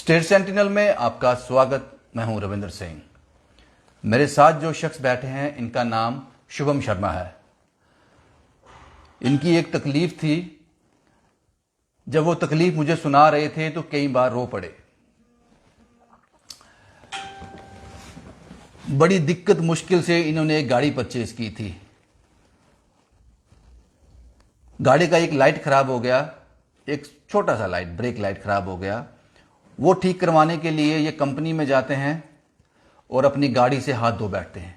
State sentinel में आपका स्वागत। मैं हूं रविंद्र सिंह। मेरे साथ जो शख्स बैठे हैं इनका नाम शुभम शर्मा है। इनकी एक तकलीफ थी। जब वो तकलीफ मुझे सुना रहे थे तो कई बार रो पड़े। बड़ी दिक्कत मुश्किल से इन्होंने एक गाड़ी परचेज की थी। गाड़ी का एक लाइट खराब हो गया, एक छोटा सा लाइट, ब्रेक लाइट खराब हो गया। वो ठीक करवाने के लिए ये कंपनी में जाते हैं और अपनी गाड़ी से हाथ धो बैठते हैं।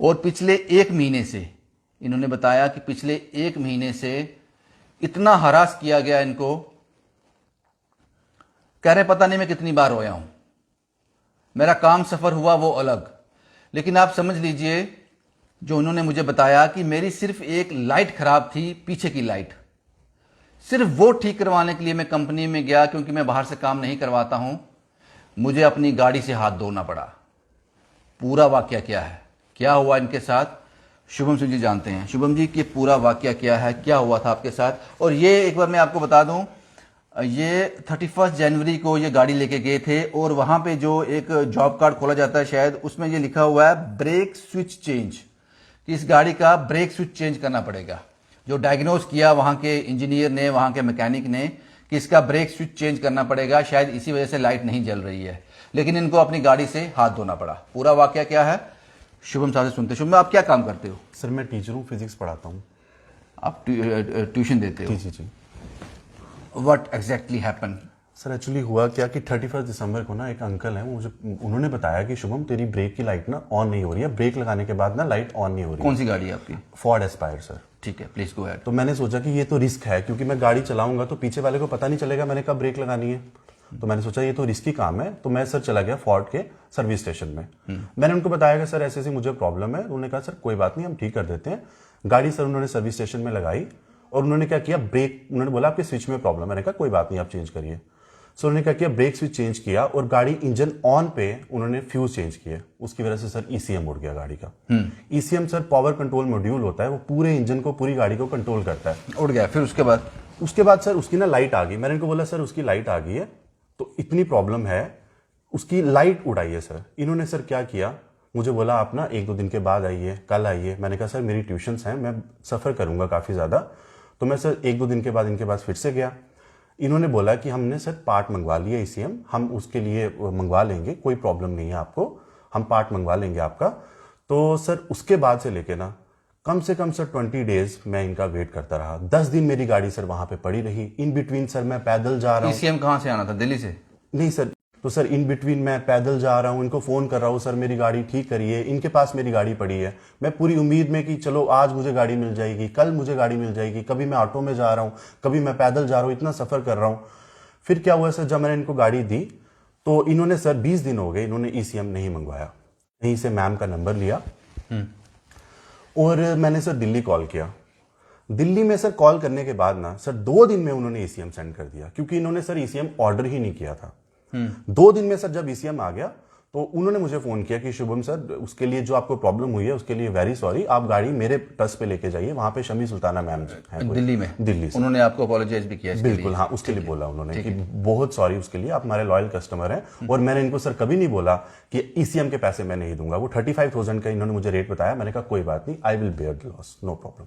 और पिछले 1 महीने से इन्होंने बताया कि पिछले 1 महीने से इतना हरास किया गया इनको, कह रहे पता नहीं मैं कितनी बार रोया हूं। मेरा काम सफर हुआ वो अलग, लेकिन आप समझ लीजिए जो उन्होंने मुझे बताया कि मेरी सिर्फ एक लाइट खराब थी, पीछे की लाइट, सिर्फ वो ठीक करवाने के लिए मैं कंपनी में गया, क्योंकि मैं बाहर से काम नहीं करवाता हूं। मुझे अपनी गाड़ी से हाथ धोना पड़ा। पूरा वाकया क्या है, क्या हुआ इनके साथ, शुभम सिंह जी जानते हैं। शुभम जी, कि पूरा वाकया क्या है, क्या हुआ था आपके साथ। और ये एक बार मैं आपको बता दूं, ये 31 जनवरी को ये गाड़ी लेके गए थे और वहां पे जो एक जॉब कार्ड खोला जाता है शायद, उसमें ये लिखा हुआ है ब्रेक स्विच चेंज, कि इस गाड़ी का ब्रेक स्विच चेंज करना पड़ेगा। जो डायग्नोज किया वहां के इंजीनियर ने, वहां के मैकेनिक ने, कि इसका ब्रेक स्विच चेंज करना पड़ेगा, शायद इसी वजह से लाइट नहीं जल रही है। लेकिन इनको अपनी गाड़ी से हाथ धोना पड़ा। पूरा वाकया क्या है शुभम साहब से सुनते। शुभम, आप क्या काम करते हो? सर मैं टीचर हूँ, फिजिक्स पढ़ाता हूँ। आप ट्यूशन देते हो? जी। What exactly happen? Sir actually हुआ क्या कि 31 दिसंबर को ना एक अंकल है, उन्होंने बताया कि शुभम तेरी ब्रेक की लाइट ना ऑन नहीं हो रही है, ब्रेक लगाने के बाद ना लाइट ऑन नहीं हो रही है। कौन सी गाड़ी है आपकी? Ford Aspire sir. ठीक है, प्लीज गो अहेड। तो मैंने सोचा कि ये तो रिस्क है, क्योंकि मैं गाड़ी चलाऊंगा तो पीछे वाले को पता नहीं चलेगा मैंने कब ब्रेक लगानी है। तो मैंने सोचा ये तो रिस्की काम है, तो मैं सर चला गया फोर्ड के सर्विस स्टेशन में। मैंने उनको बताया कि सर ऐसे ऐसे मुझे प्रॉब्लम है। उन्होंने कहा सर कोई बात नहीं, हम ठीक कर देते हैं। गाड़ी सर उन्होंने सर्विस स्टेशन में लगाई और उन्होंने क्या किया, ब्रेक, उन्होंने बोला आपके स्विच में प्रॉब्लम है। मैंने कहा कोई बात नहीं, आप चेंज करिए। सो उन्होंने क्या किया, ब्रेक स्विच चेंज किया और गाड़ी इंजन ऑन पे उन्होंने फ्यूज चेंज किया। उसकी वजह से सर ईसीएम उड़ गया गाड़ी का। ECM sir power control module होता है, वो पूरे इंजन को, पूरी गाड़ी को कंट्रोल करता है। उड़ गया। फिर उसके बाद सर उसकी ना लाइट आ गई। मैंने इनको बोला सर उसकी लाइट आ गई है, तो इतनी प्रॉब्लम है, उसकी लाइट उड़ाई है सर। इन्होंने सर क्या किया, मुझे बोला आप ना 1-2 दिन के बाद आइए, कल आइए। मैंने कहा सर मेरी ट्यूशन्स हैं, मैं सफर करूंगा काफी ज्यादा। तो मैं सर 1-2 दिन के बाद इनके पास फिर से गया। इन्होंने बोला कि हमने सर पार्ट मंगवा लिया ईसीएम, हम उसके लिए मंगवा लेंगे, कोई प्रॉब्लम नहीं है आपको, हम पार्ट मंगवा लेंगे आपका। तो सर उसके बाद से लेके ना कम से कम सर 20 डेज मैं इनका वेट करता रहा। 10 दिन मेरी गाड़ी सर वहां पे पड़ी रही। इन बिटवीन सर मैं पैदल जा रहा हूँ। ईसीएम कहां से आना था? दिल्ली से? नहीं सर, तो सर इन बिटवीन मैं पैदल जा रहा हूँ, इनको फोन कर रहा हूँ सर मेरी गाड़ी ठीक करिए। इनके पास मेरी गाड़ी पड़ी है, मैं पूरी उम्मीद में कि चलो आज मुझे गाड़ी मिल जाएगी, कल मुझे गाड़ी मिल जाएगी। कभी मैं ऑटो में जा रहा हूँ, कभी मैं पैदल जा रहा हूँ, इतना सफर कर रहा हूँ। फिर क्या हुआ सर, जब मैंने इनको गाड़ी दी तो इन्होंने सर 20 दिन हो गए, इन्होंने ईसीएम नहीं मंगवाया। कहीं से मैम का नंबर लिया और मैंने सर दिल्ली कॉल किया। दिल्ली में सर कॉल करने के बाद ना सर 2 दिन में उन्होंने ईसीएम सेंड कर दिया, क्योंकि इन्होंने सर ईसीएम ऑर्डर ही नहीं किया था। 2 दिन में सर जब ईसीएम आ गया तो उन्होंने मुझे फोन किया कि शुभम सर उसके लिए जो आपको प्रॉब्लम हुई है उसके लिए वेरी सॉरी, आप गाड़ी मेरे ट्रस्ट पे लेके जाइए, वहां पे शमी सुल्ताना मैम है दिल्ली में। दिल्ली से उन्होंने आपको अपोलोजाइज भी किया? बिल्कुल हाँ, उसके लिए बोला उन्होंने कि बहुत सॉरी उसके लिए, आप हमारे लॉयल कस्टमर हैं। और मैंने इनको सर कभी नहीं बोला कि ईसीएम के पैसे मैं नहीं दूंगा। वो 35,000 का इन्होंने मुझे रेट बताया। मैंने कहा कोई बात नहीं, I will bear the loss, no problem.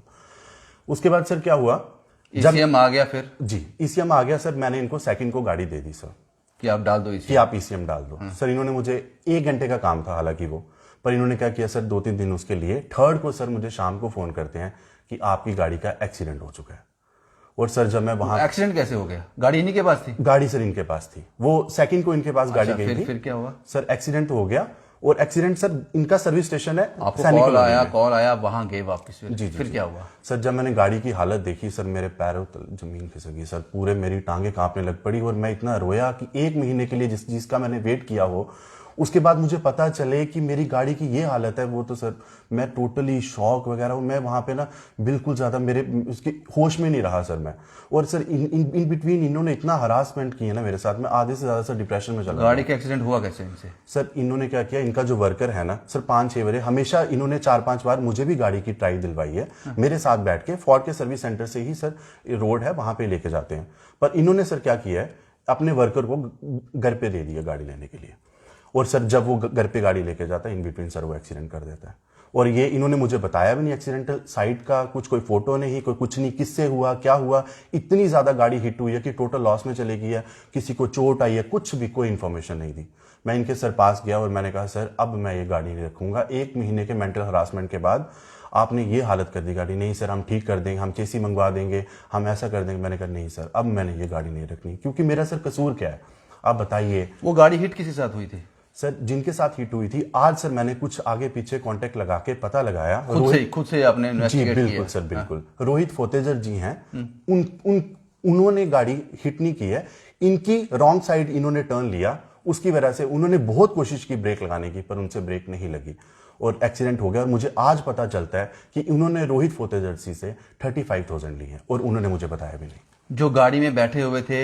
उसके बाद सर क्या हुआ, ईसीएम आ गया? फिर जी ईसीएम आ गया सर। मैंने इनको सेकंड को गाड़ी दे दी सर कि आप डाल दो कि आप ईसीएम डाल दो। सर इन्होंने मुझे 1 घंटे का काम था हालांकि वो, पर इन्होंने क्या किया सर 2-3 दिन उसके लिए। थर्ड को सर मुझे शाम को फोन करते हैं कि आपकी गाड़ी का एक्सीडेंट हो चुका है। और सर जब मैं वहां, एक्सीडेंट कैसे हो गया? गाड़ी इन्हीं के पास थी? गाड़ी सर इनके पास थी, वो सेकंड को इनके पास गाड़ी गई थी। फिर क्या हुआ सर, एक्सीडेंट हो गया। और एक्सीडेंट सर इनका सर्विस स्टेशन है, आपको कॉल आया वहां गए वापस? फिर क्या हुआ सर, जब मैंने गाड़ी की हालत देखी सर, मेरे पैरों तल जमीन खिसक गई सर, पूरे मेरी टांगे कांपने लग पड़ी। और मैं इतना रोया कि 1 महीने के लिए जिसका मैंने वेट किया हो, उसके बाद मुझे पता चले कि मेरी गाड़ी की ये हालत है। वो तो सर मैं टोटली शॉक वगैरह, मैं वहां पे ना बिल्कुल ज्यादा मेरे उसके होश में नहीं रहा सर मैं। और सर इन बिटवीन इन्होंने इतना हरासमेंट किया ना मेरे साथ, मैं आधे से ज्यादा सर डिप्रेशन में चला। गाड़ी का एक्सीडेंट हुआ कैसे इनसे? सर इन्होंने क्या किया, इनका जो वर्कर है ना सर, 5-6 बार हमेशा इन्होंने 4-5 बार मुझे भी गाड़ी की ट्राई दिलवाई है। मेरे साथ बैठ के फोर्ड के सर्विस सेंटर से ही सर रोड है वहां पे लेके जाते हैं। पर इन्होंने सर क्या किया है, अपने वर्कर को घर पे दे दिया गाड़ी लेने के लिए। और सर जब वो घर पे गाड़ी लेके जाता है इन बिटवीन सर वो एक्सीडेंट कर देता है। और ये इन्होंने मुझे बताया भी नहीं एक्सीडेंटल साइट का, कोई फोटो नहीं, कोई कुछ नहीं, किससे हुआ क्या हुआ। इतनी ज्यादा गाड़ी हिट हुई है कि टोटल लॉस में चली गई है, किसी को चोट आई है, कुछ भी कोई इन्फॉर्मेशन नहीं दी। मैं इनके सर पास गया और मैंने कहा सर अब मैं ये गाड़ी नहीं रखूंगा। 1 महीने के मेंटल हरासमेंट के बाद आपने ये हालत कर दी गाड़ी। नहीं सर हम ठीक कर देंगे, हम चेसी मंगवा देंगे, हम ऐसा कर देंगे। मैंने कहा नहीं सर अब मैंने ये गाड़ी नहीं रखनी, क्योंकि मेरा सर कसूर क्या है आप बताइए। वो गाड़ी हिट किसी साथ हुई थी? सर जिनके साथ हिट हुई थी आज सर मैंने कुछ आगे पीछे कांटेक्ट लगा के पता लगाया। खुद से आपने जी इन्वेस्टिगेट बिल्कुल किया? सर बिल्कुल। रोहित फोतेजर जी हैं, उन्होंने गाड़ी हिट नहीं की है, इनकी रॉन्ग साइड इन्होंने टर्न लिया, उसकी वजह से उन्होंने बहुत कोशिश की ब्रेक लगाने की पर उनसे ब्रेक नहीं लगी और एक्सीडेंट हो गया। और मुझे आज पता चलता है कि उन्होंने रोहित फोतेजर से 35,000 ली है और उन्होंने मुझे बताया भी नहीं। जो गाड़ी में बैठे हुए थे,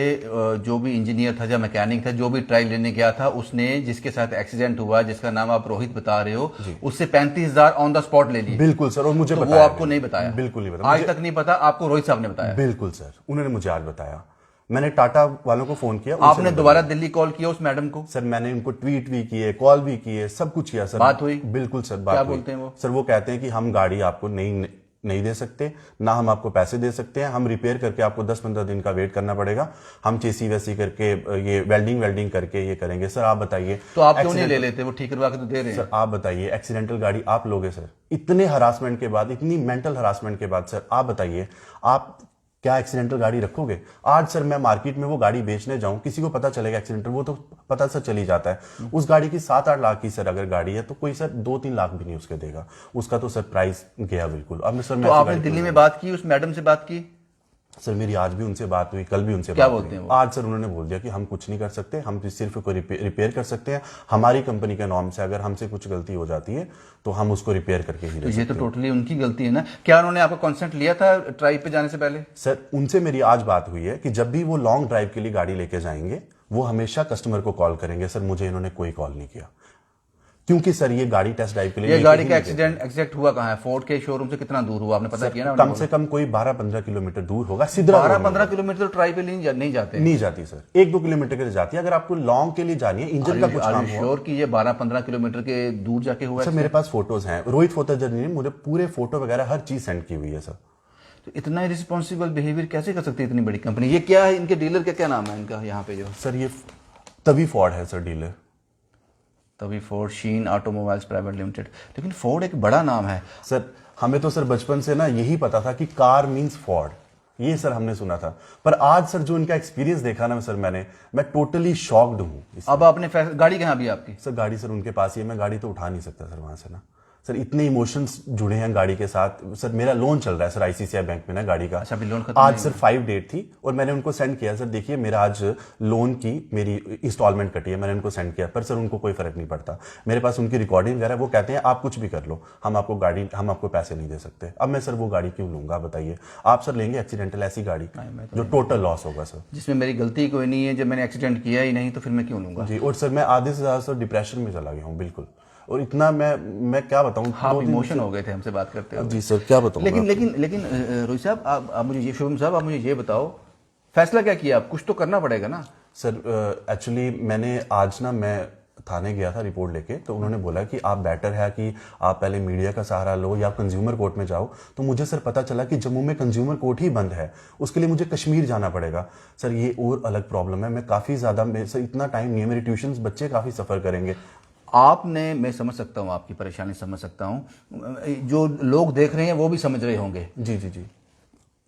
जो भी इंजीनियर था या मैकेनिक था, जो भी ट्रायल लेने गया था, उसने जिसके साथ एक्सीडेंट हुआ, जिसका नाम आप रोहित बता रहे हो, उससे 35,000 ऑन द स्पॉट ले लिए? बिल्कुल सर। और मुझे तो वो आपको नहीं बताया? बिल्कुल नहीं बताया, आज तक नहीं पता आपको? रोहित साहब ने बताया? बिल्कुल सर, उन्होंने मुझे आज बताया। मैंने टाटा वालों को फोन किया। आपने दोबारा दिल्ली कॉल किया उस मैडम को? सर मैंने उनको ट्वीट भी किए, कॉल भी किए, सब कुछ किया सर। बात हुई? बिल्कुल सर बात क्या हुई। बोलते हैं वो? सर वो कहते हैं कि हम गाड़ी आपको नहीं दे सकते, ना हम आपको पैसे दे सकते हैं, हम रिपेयर करके आपको 10-15 दिन का वेट करना पड़ेगा, हम चेसी वैसी करके ये वेल्डिंग करके ये करेंगे। सर आप बताइए तो आप क्यों नहीं ले लेते? वो ठीक करवा के तो दे रहे हैं। सर आप बताइए एक्सीडेंटल गाड़ी आप लोगे सर? इतने हरासमेंट के बाद, इतनी मेंटल हरासमेंट के बाद सर आप बताइए आप क्या एक्सीडेंटल गाड़ी रखोगे? आज सर मैं मार्केट में वो गाड़ी बेचने जाऊं, किसी को पता चलेगा एक्सीडेंटल, वो तो पता सर चली जाता है। उस गाड़ी की 7-8 लाख की सर अगर गाड़ी है तो कोई सर 2-3 लाख भी नहीं उसके देगा, उसका तो सर प्राइस गया बिल्कुल। अब सर तो आपने दिल्ली में बात की, उस मैडम से बात की? सर मेरी आज भी उनसे बात हुई, कल भी उनसे क्या बात बोलते हैं हुई। वो? आज सर उन्होंने बोल दिया कि हम कुछ नहीं कर सकते, हम सिर्फ को रिपेयर कर सकते हैं, हमारी कंपनी के नॉर्म से अगर हमसे कुछ गलती हो जाती है तो हम उसको रिपेयर करके ही तो ये तो टोटली उनकी गलती है ना। क्या उन्होंने आपको कंसेंट लिया था ड्राइव पे जाने से पहले? सर उनसे मेरी आज बात हुई है कि जब भी वो लॉन्ग ड्राइव के लिए गाड़ी लेके जाएंगे वो हमेशा कस्टमर को कॉल करेंगे। सर मुझे इन्होंने कोई कॉल नहीं किया, क्योंकि सर ये गाड़ी टेस्ट ड्राइव के लिए ये गाड़ी का एक्सीडेंट एग्जैक्ट हुआ कहाँ है? फोर्ड के शोरूम से कितना दूर हुआ आपने पता किया ना? कम से कम कोई 12-15 किलोमीटर दूर होगा। सिद्रा 12-15 किलोमीटर ट्राई पे नहीं जाते? नहीं जाती सर, 1-2 किलोमीटर के लिए जाती है। अगर आपको लॉन्ग के लिए जानी है, इंजन का कुछ काम हो। श्योर कि ये 12-15 किलोमीटर के दूर जाके हुआ? सर मेरे पास फोटोज हैं, रोहित फोतेजर ने मुझे पूरे फोटो वगैरह हर चीज सेंड की हुई है सर। तो इतना रिस्पॉन्सिबल बिहेवियर कैसे कर सकती है इतनी बड़ी कंपनी? ये क्या है इनके डीलर का, क्या नाम है इनका यहाँ पे? जो सर ये तभी फोर्ड है सर डीलर, तभी फोर्ड शीन ऑटोमोबाइल्स प्राइवेट लिमिटेड। लेकिन फोर्ड एक बड़ा नाम है सर। हमें तो सर बचपन से ना यही पता था कि कार मींस फोर्ड, ये सर हमने सुना था। पर आज सर जो इनका एक्सपीरियंस देखा ना सर मैं टोटली शॉक्ड हूँ। अब आपने गाड़ी कहाँ भी आपकी? सर गाड़ी सर उनके पास ही है, मैं गाड़ी तो उठा नहीं सकता सर वहां से ना। सर इतने इमोशंस जुड़े हैं गाड़ी के साथ। सर मेरा लोन चल रहा है सर आईसीआई बैंक में ना गाड़ी का। अच्छा, अभी लोन खत्म? आज सर 5 डेट थी और मैंने उनको सेंड किया सर देखिए मेरा आज लोन की मेरी इंस्टॉलमेंट कटी है, मैंने उनको सेंड किया। पर सर उनको कोई फर्क नहीं पड़ता, मेरे पास उनकी रिकॉर्डिंग वगैरह। वो कहते हैं आप कुछ भी कर लो, हम आपको पैसे नहीं दे सकते। अब मैं सर वो गाड़ी क्यों लूंगा बताइए? आप सर लेंगे एक्सीडेंटल ऐसी गाड़ी जो टोटल लॉस होगा सर, जिसमें मेरी गलती कोई नहीं है, जब मैंने एक्सीडेंट किया ही नहीं तो फिर मैं क्यों लूंगा? जी। और सर मैं आधे से ज्यादा सर डिप्रेशन में चला गया हूँ बिल्कुल। और इतना मैं क्या बताऊं, आप इमोशन हो गए थे हमसे बात करते हुए। जी सर क्या बताऊं। लेकिन रोहित साहब, आप मुझे शुभम साहब आप मुझे ये बताओ, फैसला क्या किया? आप कुछ तो करना पड़ेगा ना सर। एक्चुअली मैंने आज ना मैं थाने गया था रिपोर्ट लेके, तो उन्होंने बोला कि आप बेटर है कि आप पहले मीडिया का सहारा लो या कंज्यूमर कोर्ट में जाओ। तो मुझे सर पता चला कि जम्मू में कंज्यूमर कोर्ट ही बंद है, उसके लिए मुझे कश्मीर जाना पड़ेगा। सर ये और अलग प्रॉब्लम है, मैं काफ़ी ज़्यादा, सर इतना टाइम नहीं है, मेरे ट्यूशन बच्चे काफ़ी सफ़र करेंगे। आपने, मैं समझ सकता हूँ आपकी परेशानी, समझ सकता हूँ, जो लोग देख रहे हैं वो भी समझ रहे होंगे। जी जी जी।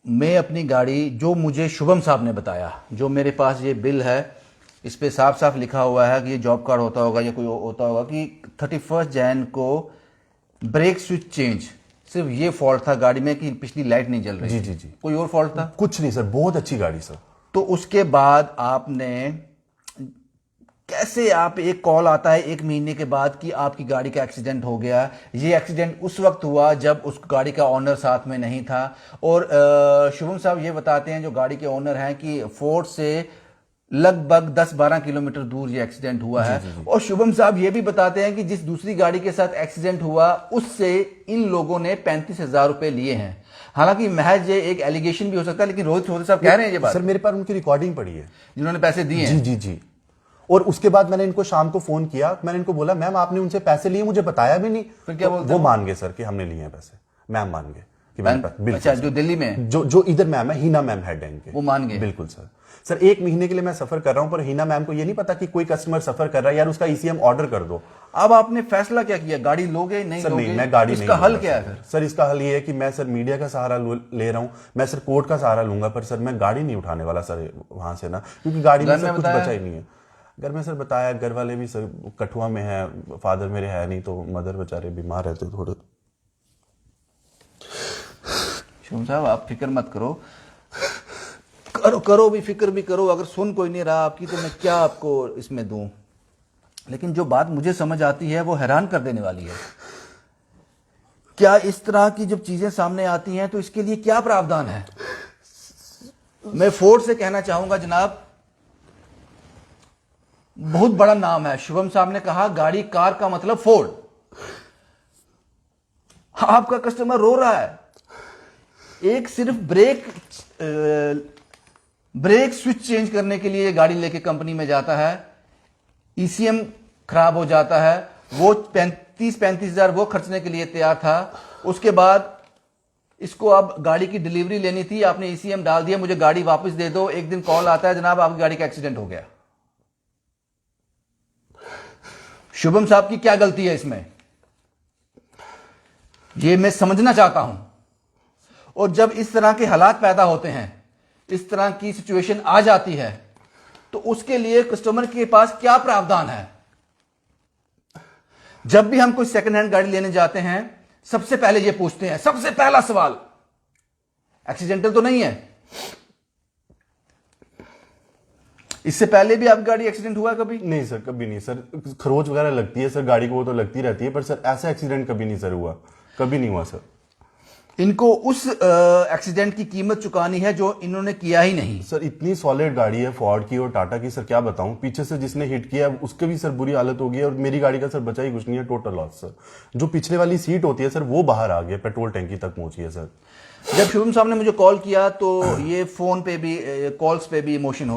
मैं अपनी गाड़ी, जो मुझे शुभम साहब ने बताया, जो मेरे पास ये बिल है, इस पे साफ साफ लिखा हुआ है कि ये जॉब कार्ड होता होगा या कोई होता होगा कि 31 जैन को ब्रेक स्विच चेंज, सिर्फ ये फॉल्ट था गाड़ी में कि पिछली लाइट नहीं जल रही। जी जी जी। कोई और फॉल्ट था? कुछ नहीं सर, बहुत अच्छी गाड़ी सर। तो उसके बाद आपने कैसे, आप एक कॉल आता है 1 महीने के बाद कि आपकी गाड़ी का एक्सीडेंट हो गया। ये एक्सीडेंट उस वक्त हुआ जब उस गाड़ी का ओनर साथ में नहीं था। और शुभम साहब ये बताते हैं, जो गाड़ी के ओनर हैं, कि फोर्ड से लगभग 10-12 किलोमीटर दूर ये एक्सीडेंट हुआ है। और शुभम साहब ये भी बताते हैं कि जिस दूसरी गाड़ी के साथ एक्सीडेंट हुआ उससे इन लोगों ने 35,000 रुपए लिए हैं। हालांकि महज ये एक एलिगेशन भी हो सकता है, लेकिन रोहित चौधरी साहब कह रहे हैं ये बात। सर मेरे पास उनकी रिकॉर्डिंग पड़ी है जिन्होंने पैसे दिए हैं। जी जी जी। और उसके बाद मैंने इनको शाम को फोन किया, मैंने इनको बोला मैम आपने उनसे पैसे लिए, मुझे बताया भी नहीं। फिर क्या तो बोलते वो हैं? मान गए सर कि हमने लिए हैं पैसे। मैम मान गए कि मैंने बिल्कुल अच्छा, जो दिल्ली में है? जो इधर मैम है, हीना मैम हेड है इनके, वो मान गए? बिल्कुल सर। सर 1 महीने के लिए मैं सफर कर रहा हूं, पर हीना मैम को ये नहीं पता कि कोई कस्टमर सफर कर रहा है, यार उसका ईसीएम ऑर्डर कर दो। अब आपने फैसला क्या किया? गाड़ी लोगे नहीं सर लोगे? नहीं, मैं गाड़ी इसका नहीं हल लूंगा क्या है सर। फिर? सर इसका हल ये है कि मैं सर मीडिया का सहारा ले रहा हूं, मैं सर कोर्ट का सहारा लूंगा, पर सर मैं गाड़ी नहीं उठाने वाला सर वहां से ना, क्योंकि गाड़ी में सर कुछ बचा ही नहीं है। घर में सर बताया, घर वाले भी सर कठुआ में है, फादर मेरे है नहीं, तो मदर बेचारे बीमार रहते थोड़े। शुभम साहब आप फिक्र मत करो, करो भी, फिक्र भी करो। अगर सुन कोई नहीं रहा आपकी तो मैं क्या आपको इसमें दूं। लेकिन जो बात मुझे समझ आती है वो हैरान कर देने वाली है। क्या इस तरह की जब चीजें सामने आती हैं तो इसके लिए क्या प्रावधान है? मैं फोर्ड से कहना चाहूंगा जनाब, बहुत बड़ा नाम है। शुभम साहब ने कहा गाड़ी कार का मतलब फोर्ड। आपका कस्टमर रो रहा है, एक सिर्फ ब्रेक स्विच चेंज करने के लिए गाड़ी लेके कंपनी में जाता है, ईसीएम खराब हो जाता है, वो 35,000 वो खर्चने के लिए तैयार था। उसके बाद इसको अब गाड़ी की डिलीवरी लेनी थी, आपने ईसीएम डाल दिया, मुझे गाड़ी वापस दे दो। एक दिन कॉल आता है, जनाब आपकी गाड़ी का एक्सीडेंट हो गया। शुभम साहब की क्या गलती है इसमें? ये मैं समझना चाहता हूं। और जब इस तरह के हालात पैदा होते हैं, इस तरह की सिचुएशन आ जाती है, तो उसके लिए कस्टमर के पास क्या प्रावधान है? जब भी हम कोई सेकंड हैंड गाड़ी लेने जाते हैं, सबसे पहले ये पूछते हैं, सबसे पहला सवाल, एक्सीडेंटल तो नहीं है? इससे पहले भी आपकी गाड़ी एक्सीडेंट हुआ है कभी? नहीं सर, कभी नहीं सर। खरोच वगैरह लगती है सर गाड़ी को, वो तो लगती रहती है, पर सर ऐसा एक्सीडेंट कभी नहीं सर हुआ, कभी नहीं हुआ सर। इनको उस एक्सीडेंट की कीमत चुकानी है जो इन्होंने किया ही नहीं। सर इतनी सॉलिड गाड़ी है फोर्ड की और टाटा की, सर क्या बताऊं। पीछे से जिसने हिट किया उसके भी सर बुरी हालत हो गई है, और मेरी गाड़ी का सर बचा ही कुछ नहीं है, टोटल लॉस सर। जो पिछले वाली सीट होती है सर वो बाहर आ गई, पेट्रोल टैंकी तक पहुंची है सर। जब शुभम साहब ने मुझे कॉल किया तो ये फोन पे भी, कॉल्स पे भी इमोशनल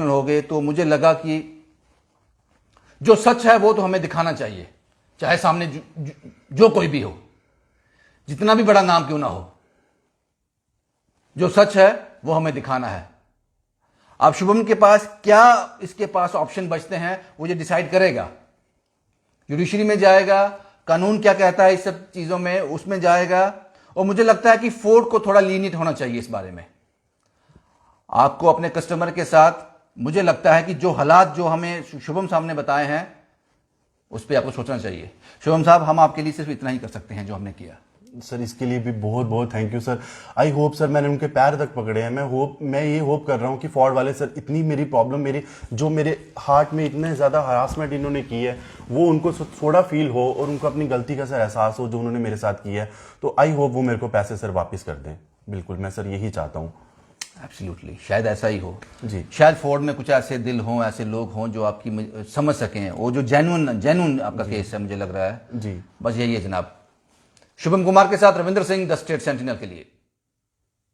हो गए। तो मुझे लगा कि जो सच है वो तो हमें दिखाना चाहिए, चाहे सामने जो कोई भी हो, जितना भी बड़ा नाम क्यों ना हो। जो सच है वो हमें दिखाना है। अब शुभम के पास क्या, इसके पास ऑप्शन बचते हैं, वो ये डिसाइड करेगा। जुडिशरी में जाएगा, कानून क्या कहता है इस सब चीजों में, उसमें जाएगा। और मुझे लगता है कि फोर्ड को थोड़ा लीनियंट होना चाहिए इस बारे में। आपको अपने कस्टमर के साथ, मुझे लगता है कि जो हालात जो हमें शुभम साहब ने बताए हैं उस पर आपको सोचना चाहिए। शुभम साहब, हम आपके लिए सिर्फ इतना ही कर सकते हैं जो हमने किया। सर इसके लिए भी बहुत बहुत thank you sir. I hope sir, मैंने उनके पैर तक पकड़े हैं। मैं ये होप कर रहा हूँ कि फोर्ड वाले सर इतनी मेरी प्रॉब्लम, मेरे हार्ट में इतने ज़्यादा हरासमेंट इन्होंने की है, वो उनको थोड़ा फील हो और उनको अपनी गलती का सर एहसास हो जो उन्होंने मेरे साथ किया है। तो आई होप वो मेरे को पैसे सर वापस कर दें। बिल्कुल, मैं सर यही चाहता हूँ। एब्सोल्युटली, शायद ऐसा ही हो जी। शायद फोर्ड में कुछ ऐसे दिल हों, ऐसे लोग हों जो आपकी समझ सकें। वो जो जेन्युइन आपका केस है, मुझे लग रहा है। जी, बस यही है जनाब। शुभम कुमार के साथ Ravindra Singh, the state sentinel के लिए।